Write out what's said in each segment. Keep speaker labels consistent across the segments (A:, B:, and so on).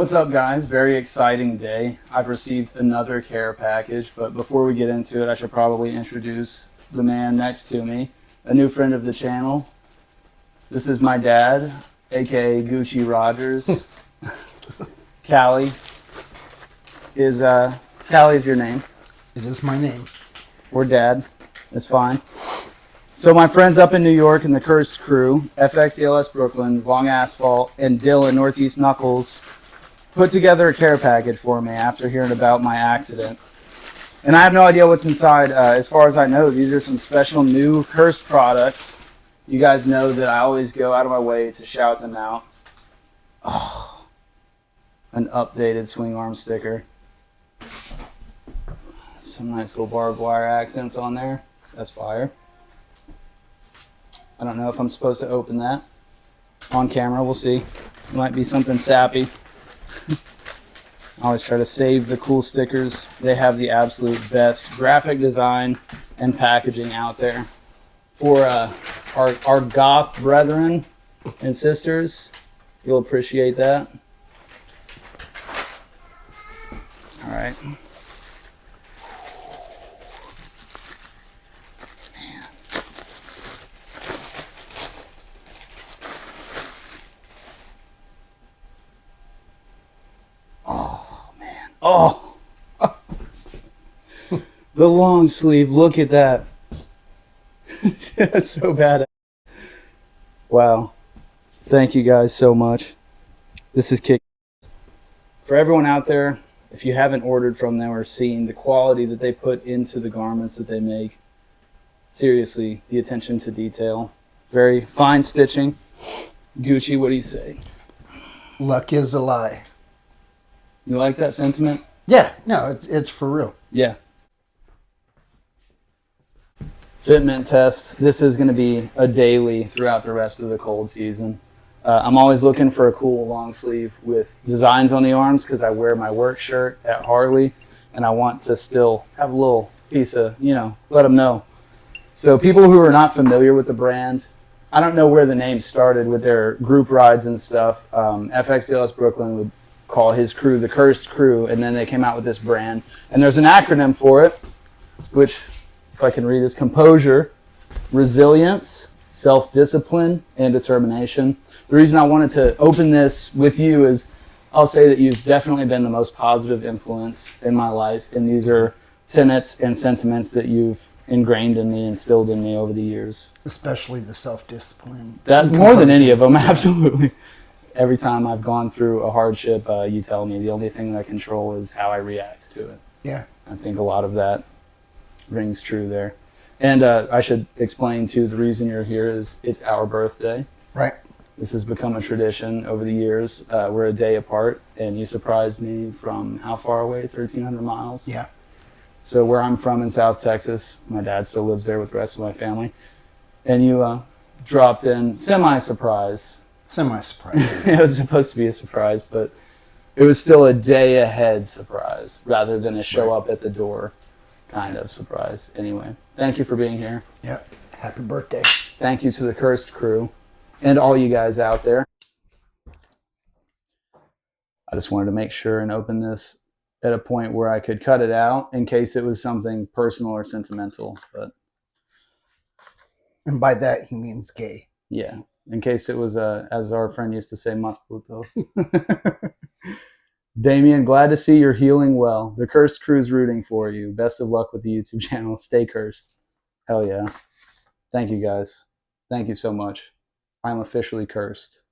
A: What's up, guys? Very exciting day. I've received another care package, but before we get into it, I should probably introduce the man next to me, a new friend of the channel. This is my dad, aka Gucci Rogers. Callie is your name.
B: It is my name.
A: Or Dad. It's fine. So my friends up in New York and the Cursed crew, FX DLS Brooklyn, Long Asphalt, and Dylan Northeast Knuckles put together a care package for me after hearing about my accident. And I have no idea what's inside. As far as I know, these are some special new Cursed products. You guys know that I always go out of my way to shout them out. Oh, an updated swing arm sticker. Some nice little barbed wire accents on there. That's fire. I don't know if I'm supposed to open that on camera. We'll see. It might be something sappy. I always try to save the cool stickers. They have the absolute best graphic design and packaging out there. For our goth brethren and sisters, you'll appreciate that. All right. Oh, the long sleeve. Look at that. That's so bad. Wow. Thank you guys so much. This is kick. For everyone out there, if you haven't ordered from them or seen the quality that they put into the garments that they make, seriously, the attention to detail. Very fine stitching. Gucci, what do you say?
B: Luck is a lie.
A: You like that sentiment?
B: Yeah, no, it's for real.
A: Yeah. Fitment test. This is going to be a daily throughout the rest of the cold season. I'm always looking for a cool long sleeve with designs on the arms because I wear my work shirt at Harley and I want to still have a little piece of, let them know. So people who are not familiar with the brand, I don't know where the name started with their group rides and stuff. FX DLS Brooklyn would call his crew the Cursed Crew, and then they came out with this brand. And there's an acronym for it, which, if I can read, is Composure, Resilience, Self-Discipline, and Determination. The reason I wanted to open this with you is I'll say that you've definitely been the most positive influence in my life, and these are tenets and sentiments that you've ingrained in me, instilled in me over the years.
B: Especially the self-discipline.
A: That more than any of them, absolutely. Every time I've gone through a hardship, you tell me the only thing that I control is how I react to it.
B: Yeah.
A: I think a lot of that rings true there. And I should explain, too, the reason you're here is it's our birthday.
B: Right.
A: This has become a tradition over the years. We're a day apart, and you surprised me from how far away? 1,300 miles?
B: Yeah.
A: So where I'm from in South Texas, my dad still lives there with the rest of my family. And you dropped in semi-surprise.
B: Semi-surprise.
A: It was supposed to be a surprise, but it was still a day ahead surprise rather than a show up at the door kind of surprise. Anyway, thank you for being here.
B: Yep. Happy birthday.
A: Thank you to the Cursed crew and all you guys out there. I just wanted to make sure and open this at a point where I could cut it out in case it was something personal or sentimental. But
B: and by that, he means gay.
A: Yeah. In case it was, as our friend used to say, mas putos. Damien, glad to see you're healing well. The Cursed crew's rooting for you. Best of luck with the YouTube channel. Stay cursed. Hell yeah. Thank you, guys. Thank you so much. I'm officially cursed.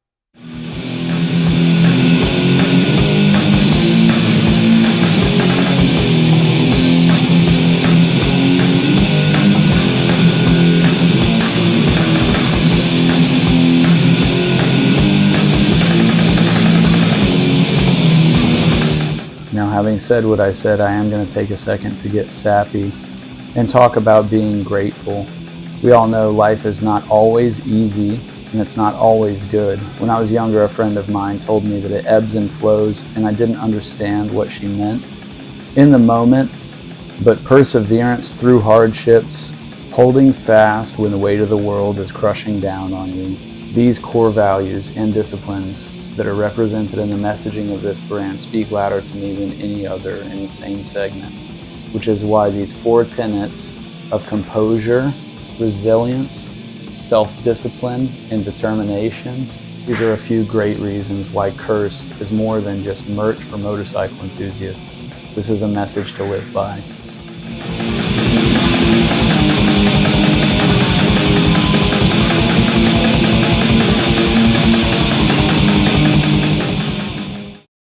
A: Now, having said what I said, I am going to take a second to get sappy and talk about being grateful. We all know life is not always easy and it's not always good. When I was younger, a friend of mine told me that it ebbs and flows, and I didn't understand what she meant in the moment, but perseverance through hardships, holding fast when the weight of the world is crushing down on you. These core values and disciplines that are represented in the messaging of this brand speak louder to me than any other in the same segment, which is why these 4 tenets of composure, resilience, self-discipline, and determination, these are a few great reasons why Cursed is more than just merch for motorcycle enthusiasts. This is a message to live by.